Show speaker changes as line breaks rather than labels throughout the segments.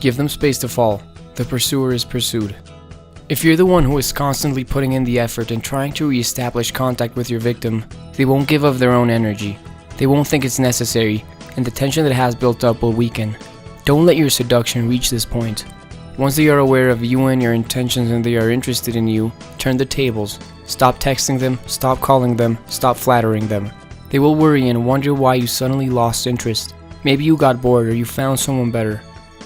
Give them space to fall. The pursuer is pursued. If you're the one who is constantly putting in the effort and trying to re-establish contact with your victim, they won't give of their own energy. They won't think it's necessary, and the tension that has built up will weaken. Don't let your seduction reach this point. Once they are aware of you and your intentions and they are interested in you, turn the tables. Stop texting them, stop calling them, stop flattering them. They will worry and wonder why you suddenly lost interest. Maybe you got bored or you found someone better.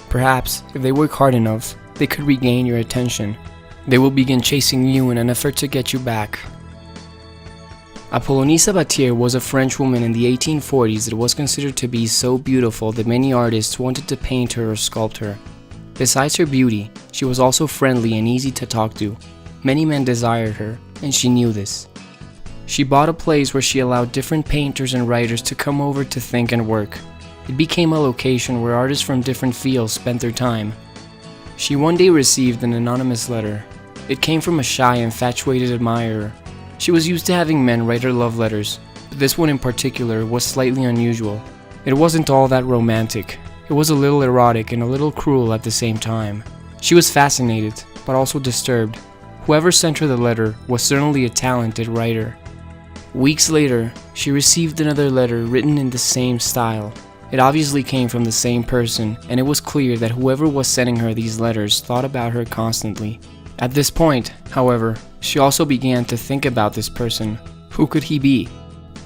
Perhaps, if they work hard enough, they could regain your attention. They will begin chasing you in an effort to get you back. Apollonie Sabatier was a French woman in the 1840s that was considered to be so beautiful that many artists wanted to paint her or sculpt her. Besides her beauty, she was also friendly and easy to talk to. Many men desired her, and she knew this. She bought a place where she allowed different painters and writers to come over to think and work. It became a location where artists from different fields spent their time. She one day received an anonymous letter. It came from a shy, infatuated admirer. She was used to having men write her love letters, but this one in particular was slightly unusual. It wasn't all that romantic. It was a little erotic and a little cruel at the same time. She was fascinated, but also disturbed. Whoever sent her the letter was certainly a talented writer. Weeks later, she received another letter written in the same style. It obviously came from the same person, and it was clear that whoever was sending her these letters thought about her constantly. At this point, however, she also began to think about this person. Who could he be?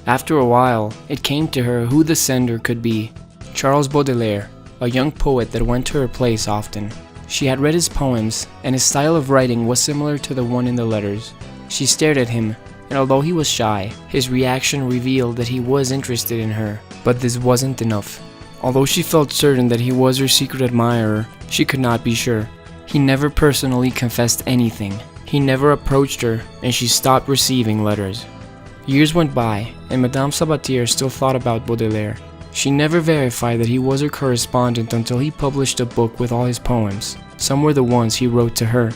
After a while, it came to her who the sender could be. Charles Baudelaire, a young poet that went to her place often. She had read his poems, and his style of writing was similar to the one in the letters. She stared at him, and although he was shy, his reaction revealed that he was interested in her. But this wasn't enough. Although she felt certain that he was her secret admirer, she could not be sure. He never personally confessed anything. He never approached her, and she stopped receiving letters. Years went by, and Madame Sabatier still thought about Baudelaire. She never verified that he was her correspondent until he published a book with all his poems. Some were the ones he wrote to her.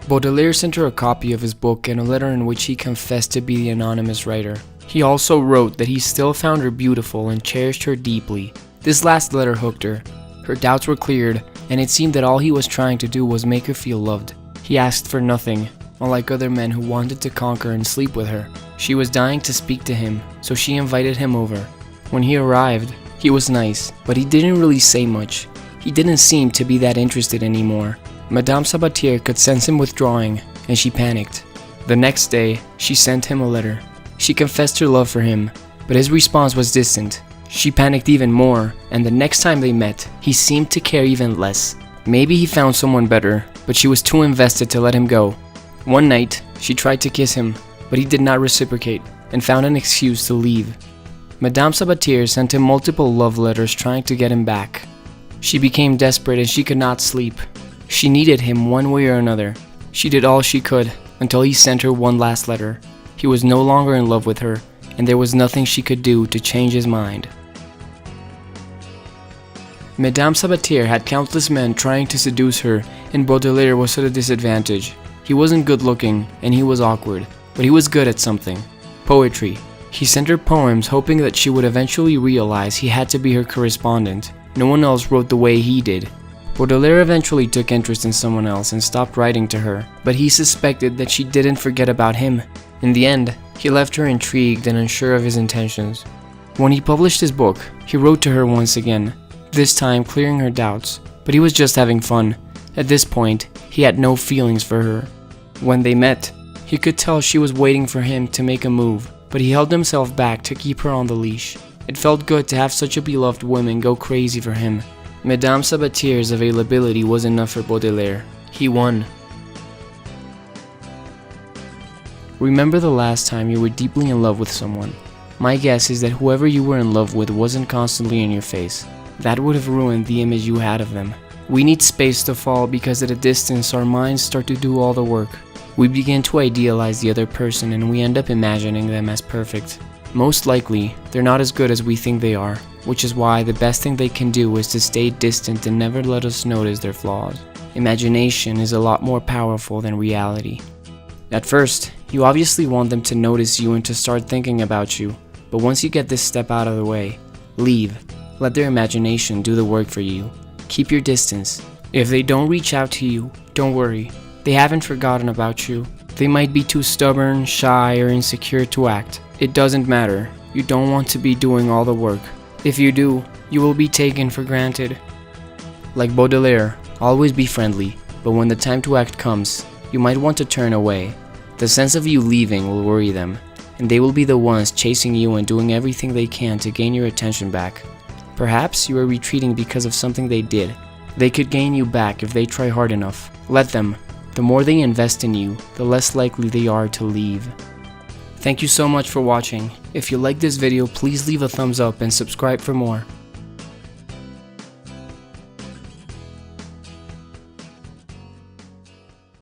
Baudelaire sent her a copy of his book and a letter in which he confessed to be the anonymous writer. He also wrote that he still found her beautiful and cherished her deeply. This last letter hooked her. Her doubts were cleared, and it seemed that all he was trying to do was make her feel loved. He asked for nothing, unlike other men who wanted to conquer and sleep with her. She was dying to speak to him, so she invited him over. When he arrived, he was nice, but he didn't really say much. He didn't seem to be that interested anymore. Madame Sabatier could sense him withdrawing, and she panicked. The next day, she sent him a letter. She confessed her love for him, but his response was distant. She panicked even more, and the next time they met, he seemed to care even less. Maybe he found someone better, but she was too invested to let him go. One night, she tried to kiss him, but he did not reciprocate, and found an excuse to leave. Madame Sabatier sent him multiple love letters trying to get him back. She became desperate and she could not sleep. She needed him one way or another. She did all she could, until he sent her one last letter. He was no longer in love with her, and there was nothing she could do to change his mind. Madame Sabatier had countless men trying to seduce her, and Baudelaire was at a disadvantage. He wasn't good looking, and he was awkward, but he was good at something: poetry. He sent her poems hoping that she would eventually realize he had to be her correspondent. No one else wrote the way he did. Baudelaire eventually took interest in someone else and stopped writing to her, but he suspected that she didn't forget about him. In the end, he left her intrigued and unsure of his intentions. When he published his book, he wrote to her once again, this time clearing her doubts, but he was just having fun. At this point, he had no feelings for her. When they met, he could tell she was waiting for him to make a move, but he held himself back to keep her on the leash. It felt good to have such a beloved woman go crazy for him. Madame Sabatier's availability was enough for Baudelaire. He won. Remember the last time you were deeply in love with someone. My guess is that whoever you were in love with wasn't constantly in your face. That would have ruined the image you had of them. We need space to fall because at a distance our minds start to do all the work. We begin to idealize the other person and we end up imagining them as perfect. Most likely, they're not as good as we think they are, which is why the best thing they can do is to stay distant and never let us notice their flaws. Imagination is a lot more powerful than reality. At first, you obviously want them to notice you and to start thinking about you, but once you get this step out of the way, leave. Let their imagination do the work for you. Keep your distance. If they don't reach out to you, don't worry. They haven't forgotten about you. They might be too stubborn, shy, or insecure to act. It doesn't matter. You don't want to be doing all the work. If you do, you will be taken for granted. Like Baudelaire, always be friendly, but when the time to act comes, you might want to turn away. The sense of you leaving will worry them, and they will be the ones chasing you and doing everything they can to gain your attention back. Perhaps you are retreating because of something they did. They could gain you back if they try hard enough. Let them. The more they invest in you, the less likely they are to leave. Thank you so much for watching. If you like this video, please leave a thumbs up and subscribe for more.